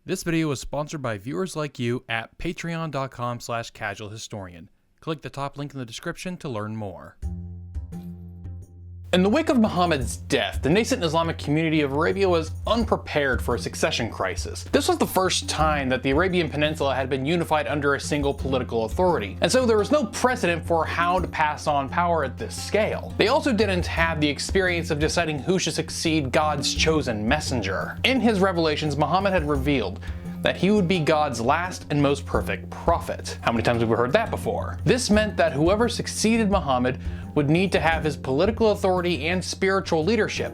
This video is sponsored by viewers like you at patreon.com/casualhistorian. Click the top link in the description to learn more. In the wake of Muhammad's death, the nascent Islamic community of Arabia was unprepared for a succession crisis. This was the first time that the Arabian Peninsula had been unified under a single political authority, and so there was no precedent for how to pass on power at this scale. They also didn't have the experience of deciding who should succeed God's chosen messenger. In his revelations, Muhammad had revealed that he would be God's last and most perfect prophet. How many times have we heard that before? This meant that whoever succeeded Muhammad would need to have his political authority and spiritual leadership,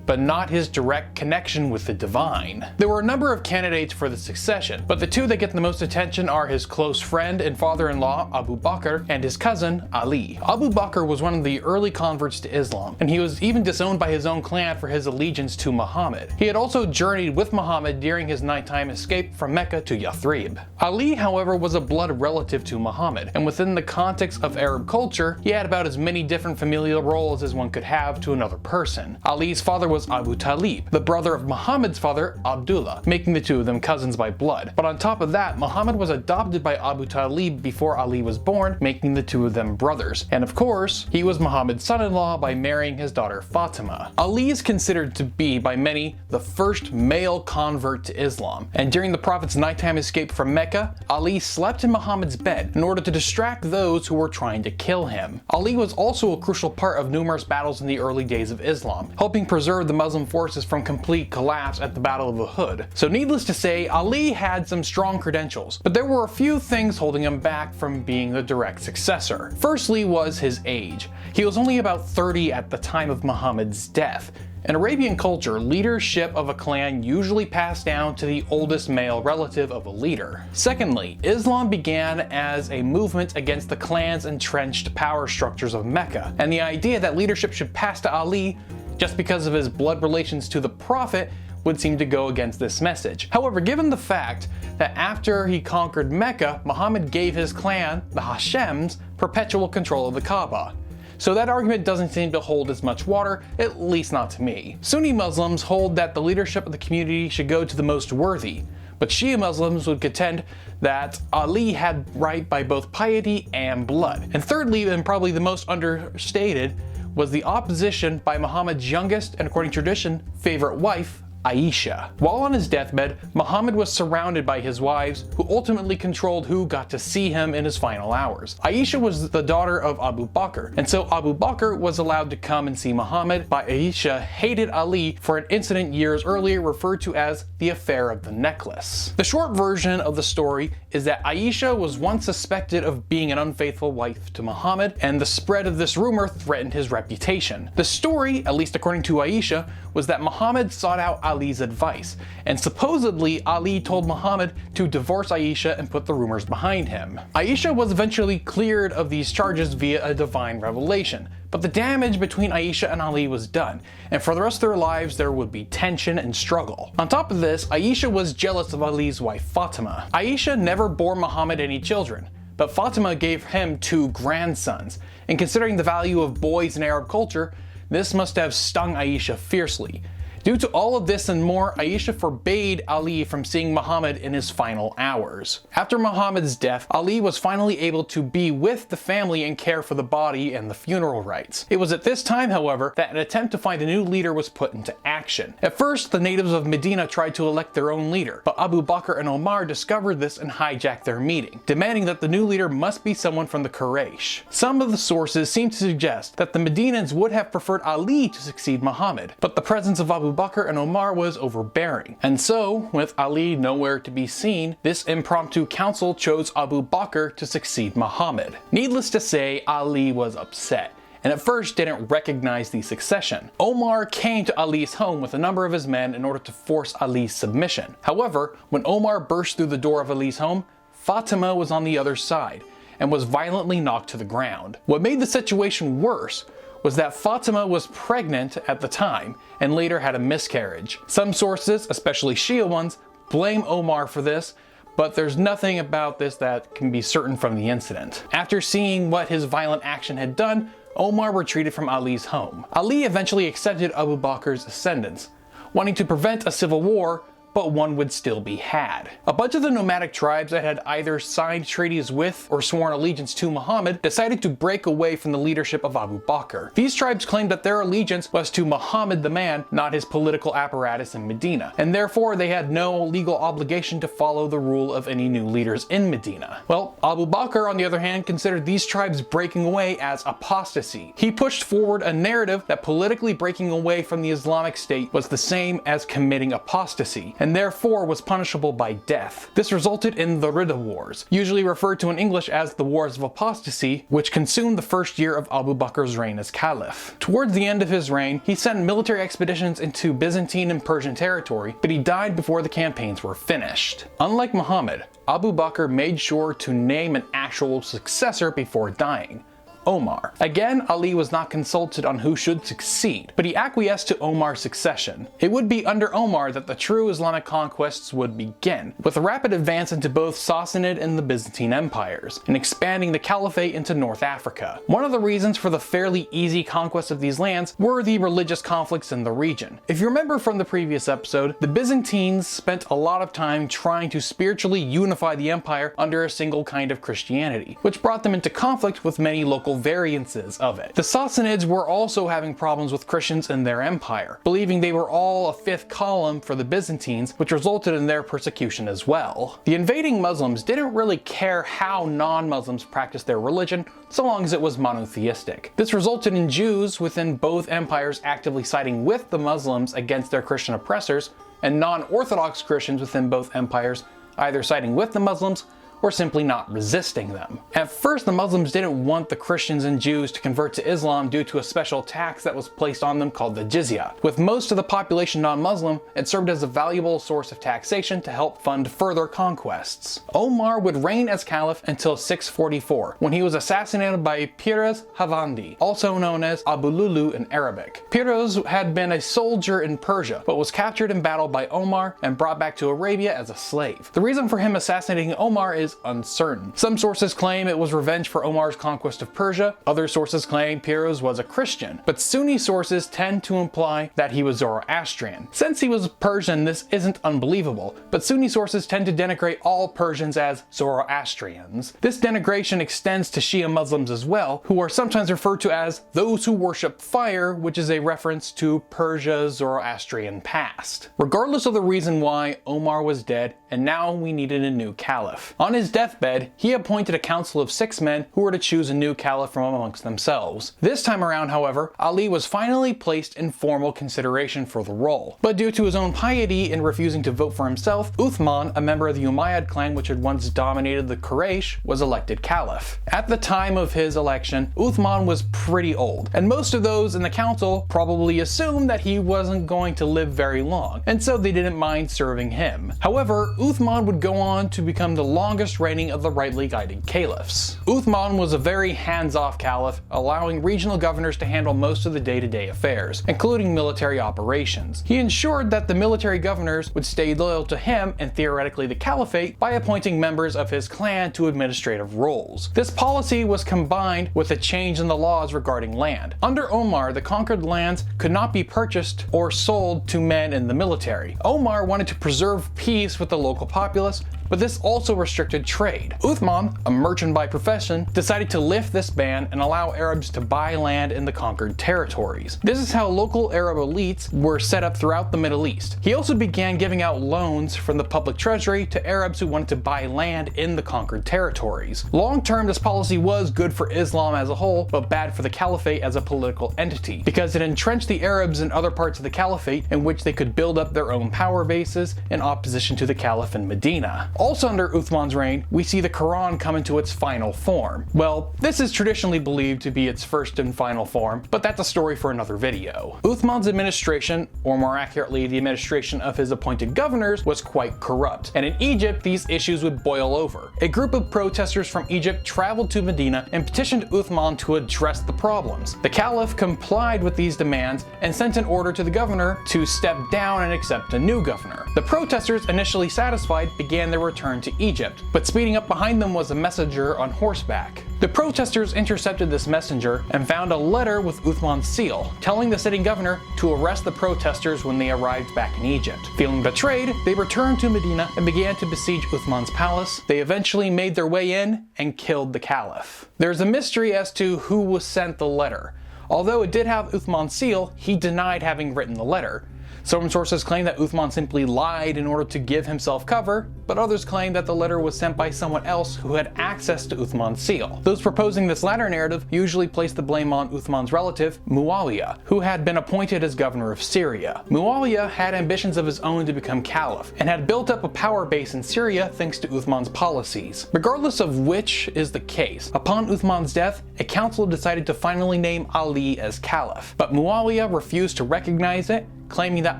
but not his direct connection with the divine. There were a number of candidates for the succession, but the two that get the most attention are his close friend and father-in-law Abu Bakr and his cousin Ali. Abu Bakr was one of the early converts to Islam, and he was even disowned by his own clan for his allegiance to Muhammad. He had also journeyed with Muhammad during his nighttime escape from Mecca to Yathrib. Ali, however, was a blood relative to Muhammad, and within the context of Arab culture, he had about as many different familial roles as one could have to another person. Ali's father was Abu Talib, the brother of Muhammad's father, Abdullah, making the two of them cousins by blood. But on top of that, Muhammad was adopted by Abu Talib before Ali was born, making the two of them brothers. And of course, he was Muhammad's son-in-law by marrying his daughter Fatima. Ali is considered to be, by many, the first male convert to Islam. And during the Prophet's nighttime escape from Mecca, Ali slept in Muhammad's bed in order to distract those who were trying to kill him. Ali was also a crucial part of numerous battles in the early days of Islam, helping preserve the Muslim forces from complete collapse at the Battle of Uhud. So needless to say, Ali had some strong credentials, but there were a few things holding him back from being the direct successor. Firstly was his age. He was only about 30 at the time of Muhammad's death. In Arabian culture, leadership of a clan usually passed down to the oldest male relative of a leader. Secondly, Islam began as a movement against the clan's entrenched power structures of Mecca, and the idea that leadership should pass to Ali just because of his blood relations to the Prophet would seem to go against this message. However, given the fact that after he conquered Mecca, Muhammad gave his clan, the Hashems, perpetual control of the Kaaba. So that argument doesn't seem to hold as much water, at least not to me. Sunni Muslims hold that the leadership of the community should go to the most worthy, but Shia Muslims would contend that Ali had right by both piety and blood. And thirdly, and probably the most understated, was the opposition by Muhammad's youngest and, according to tradition, favorite wife, Aisha. While on his deathbed, Muhammad was surrounded by his wives, who ultimately controlled who got to see him in his final hours. Aisha was the daughter of Abu Bakr, and so Abu Bakr was allowed to come and see Muhammad, but Aisha hated Ali for an incident years earlier referred to as the affair of the necklace. The short version of the story is that Aisha was once suspected of being an unfaithful wife to Muhammad, and the spread of this rumor threatened his reputation. The story, at least according to Aisha, was that Muhammad sought out Ali's advice, and supposedly Ali told Muhammad to divorce Aisha and put the rumors behind him. Aisha was eventually cleared of these charges via a divine revelation, but the damage between Aisha and Ali was done, and for the rest of their lives there would be tension and struggle. On top of this, Aisha was jealous of Ali's wife Fatima. Aisha never bore Muhammad any children, but Fatima gave him 2 grandsons, and considering the value of boys in Arab culture, this must have stung Aisha fiercely. Due to all of this and more, Aisha forbade Ali from seeing Muhammad in his final hours. After Muhammad's death, Ali was finally able to be with the family and care for the body and the funeral rites. It was at this time, however, that an attempt to find a new leader was put into action. At first, the natives of Medina tried to elect their own leader, but Abu Bakr and Umar discovered this and hijacked their meeting, demanding that the new leader must be someone from the Quraysh. Some of the sources seem to suggest that the Medinans would have preferred Ali to succeed Muhammad, but the presence of Abu Bakr and Umar was overbearing. And so, with Ali nowhere to be seen, this impromptu council chose Abu Bakr to succeed Muhammad. Needless to say, Ali was upset, and at first didn't recognize the succession. Omar came to Ali's home with a number of his men in order to force Ali's submission. However, when Omar burst through the door of Ali's home, Fatima was on the other side and was violently knocked to the ground. What made the situation worse was that Fatima was pregnant at the time and later had a miscarriage. Some sources, especially Shia ones, blame Omar for this, but there's nothing about this that can be certain from the incident. After seeing what his violent action had done, Omar retreated from Ali's home. Ali eventually accepted Abu Bakr's ascendance, wanting to prevent a civil war, but one would still be had. A bunch of the nomadic tribes that had either signed treaties with or sworn allegiance to Muhammad decided to break away from the leadership of Abu Bakr. These tribes claimed that their allegiance was to Muhammad the man, not his political apparatus in Medina, and therefore they had no legal obligation to follow the rule of any new leaders in Medina. Well, Abu Bakr, on the other hand, considered these tribes breaking away as apostasy. He pushed forward a narrative that politically breaking away from the Islamic State was the same as committing apostasy, and therefore was punishable by death. This resulted in the Ridda Wars, usually referred to in English as the Wars of Apostasy, which consumed the first year of Abu Bakr's reign as Caliph. Towards the end of his reign, he sent military expeditions into Byzantine and Persian territory, but he died before the campaigns were finished. Unlike Muhammad, Abu Bakr made sure to name an actual successor before dying: Umar. Again, Ali was not consulted on who should succeed, but he acquiesced to Umar's succession. It would be under Umar that the true Islamic conquests would begin, with a rapid advance into both Sassanid and the Byzantine empires, and expanding the Caliphate into North Africa. One of the reasons for the fairly easy conquest of these lands were the religious conflicts in the region. If you remember from the previous episode, the Byzantines spent a lot of time trying to spiritually unify the empire under a single kind of Christianity, which brought them into conflict with many local variances of it. The Sassanids were also having problems with Christians in their empire, believing they were all a fifth column for the Byzantines, which resulted in their persecution as well. The invading Muslims didn't really care how non-Muslims practiced their religion, so long as it was monotheistic. This resulted in Jews within both empires actively siding with the Muslims against their Christian oppressors, and non-Orthodox Christians within both empires either siding with the Muslims or simply not resisting them. At first, the Muslims didn't want the Christians and Jews to convert to Islam due to a special tax that was placed on them called the jizya. With most of the population non-Muslim, it served as a valuable source of taxation to help fund further conquests. Omar would reign as caliph until 644, when he was assassinated by Piraz Havandi, also known as Abu Lulu in Arabic. Piraz had been a soldier in Persia, but was captured in battle by Omar and brought back to Arabia as a slave. The reason for him assassinating Omar is uncertain. Some sources claim it was revenge for Omar's conquest of Persia, other sources claim Piraz was a Christian, but Sunni sources tend to imply that he was Zoroastrian. Since he was Persian, this isn't unbelievable, but Sunni sources tend to denigrate all Persians as Zoroastrians. This denigration extends to Shia Muslims as well, who are sometimes referred to as those who worship fire, which is a reference to Persia's Zoroastrian past. Regardless of the reason why, Omar was dead, and now we needed a new caliph. On his deathbed, he appointed a council of 6 men who were to choose a new caliph from amongst themselves. This time around, however, Ali was finally placed in formal consideration for the role. But due to his own piety in refusing to vote for himself, Uthman, a member of the Umayyad clan which had once dominated the Quraysh, was elected caliph. At the time of his election, Uthman was pretty old, and most of those in the council probably assumed that he wasn't going to live very long, and so they didn't mind serving him. However, Uthman would go on to become the longest reigning of the rightly guided caliphs. Uthman was a very hands-off caliph, allowing regional governors to handle most of the day-to-day affairs, including military operations. He ensured that the military governors would stay loyal to him and theoretically the caliphate by appointing members of his clan to administrative roles. This policy was combined with a change in the laws regarding land. Under Omar, the conquered lands could not be purchased or sold to men in the military. Omar wanted to preserve peace with the local populace, but this also restricted trade. Uthman, a merchant by profession, decided to lift this ban and allow Arabs to buy land in the conquered territories. This is how local Arab elites were set up throughout the Middle East. He also began giving out loans from the public treasury to Arabs who wanted to buy land in the conquered territories. Long term, this policy was good for Islam as a whole, but bad for the Caliphate as a political entity, because it entrenched the Arabs in other parts of the Caliphate in which they could build up their own power bases in opposition to the Caliph in Medina. Also under Uthman's reign, we see the Quran come into its final form. Well, this is traditionally believed to be its first and final form, but that's a story for another video. Uthman's administration, or more accurately the administration of his appointed governors, was quite corrupt, and in Egypt these issues would boil over. A group of protesters from Egypt traveled to Medina and petitioned Uthman to address the problems. The Caliph complied with these demands and sent an order to the governor to step down and accept a new governor. The protesters, initially satisfied, began their return to Egypt, but speeding up behind them was a messenger on horseback. The protesters intercepted this messenger and found a letter with Uthman's seal, telling the sitting governor to arrest the protesters when they arrived back in Egypt. Feeling betrayed, they returned to Medina and began to besiege Uthman's palace. They eventually made their way in and killed the caliph. There's a mystery as to who was sent the letter. Although it did have Uthman's seal, he denied having written the letter. Some sources claim that Uthman simply lied in order to give himself cover, but others claim that the letter was sent by someone else who had access to Uthman's seal. Those proposing this latter narrative usually place the blame on Uthman's relative, Muawiyah, who had been appointed as governor of Syria. Muawiyah had ambitions of his own to become caliph, and had built up a power base in Syria thanks to Uthman's policies. Regardless of which is the case, upon Uthman's death, a council decided to finally name Ali as caliph, but Muawiyah refused to recognize it, claiming that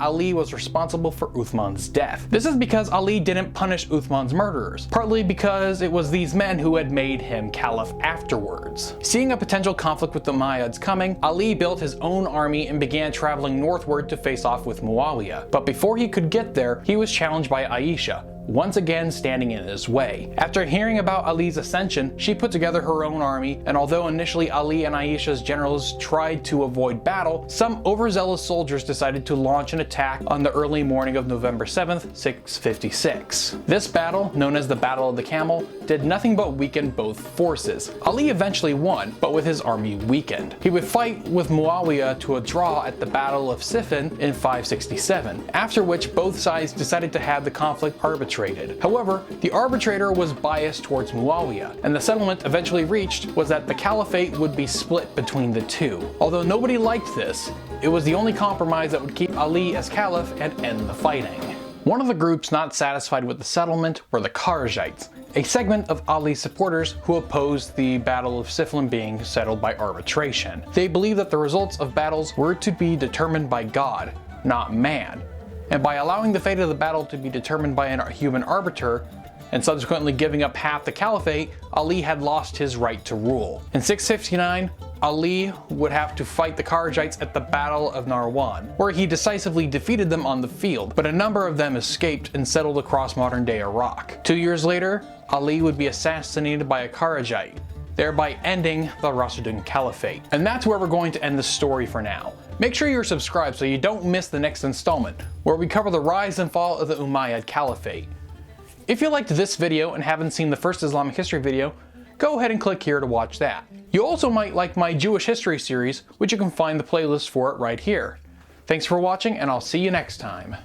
Ali was responsible for Uthman's death. This is because Ali didn't punish Uthman's murderers, partly because it was these men who had made him caliph afterwards. Seeing a potential conflict with the Umayyads coming, Ali built his own army and began traveling northward to face off with Muawiyah. But before he could get there, he was challenged by Aisha, once again standing in his way. After hearing about Ali's ascension, she put together her own army, and although initially Ali and Aisha's generals tried to avoid battle, some overzealous soldiers decided to launch an attack on the early morning of November 7th, 656. This battle, known as the Battle of the Camel, did nothing but weaken both forces. Ali eventually won, but with his army weakened. He would fight with Muawiyah to a draw at the Battle of Siffin in 567, after which both sides decided to have the conflict arbitrated. However, the arbitrator was biased towards Muawiyah, and the settlement eventually reached was that the caliphate would be split between the two. Although nobody liked this, it was the only compromise that would keep Ali as caliph and end the fighting. One of the groups not satisfied with the settlement were the Kharijites, a segment of Ali's supporters who opposed the Battle of Siffin being settled by arbitration. They believed that the results of battles were to be determined by God, not man, and by allowing the fate of the battle to be determined by a human arbiter, and subsequently giving up half the caliphate, Ali had lost his right to rule. In 659, Ali would have to fight the Kharijites at the Battle of Narwan, where he decisively defeated them on the field, but a number of them escaped and settled across modern-day Iraq. 2 years later, Ali would be assassinated by a Kharijite, thereby ending the Rashidun Caliphate. And that's where we're going to end the story for now. Make sure you're subscribed so you don't miss the next installment, where we cover the rise and fall of the Umayyad Caliphate. If you liked this video and haven't seen the first Islamic history video, go ahead and click here to watch that. You also might like my Jewish history series, which you can find the playlist for it right here. Thanks for watching, and I'll see you next time.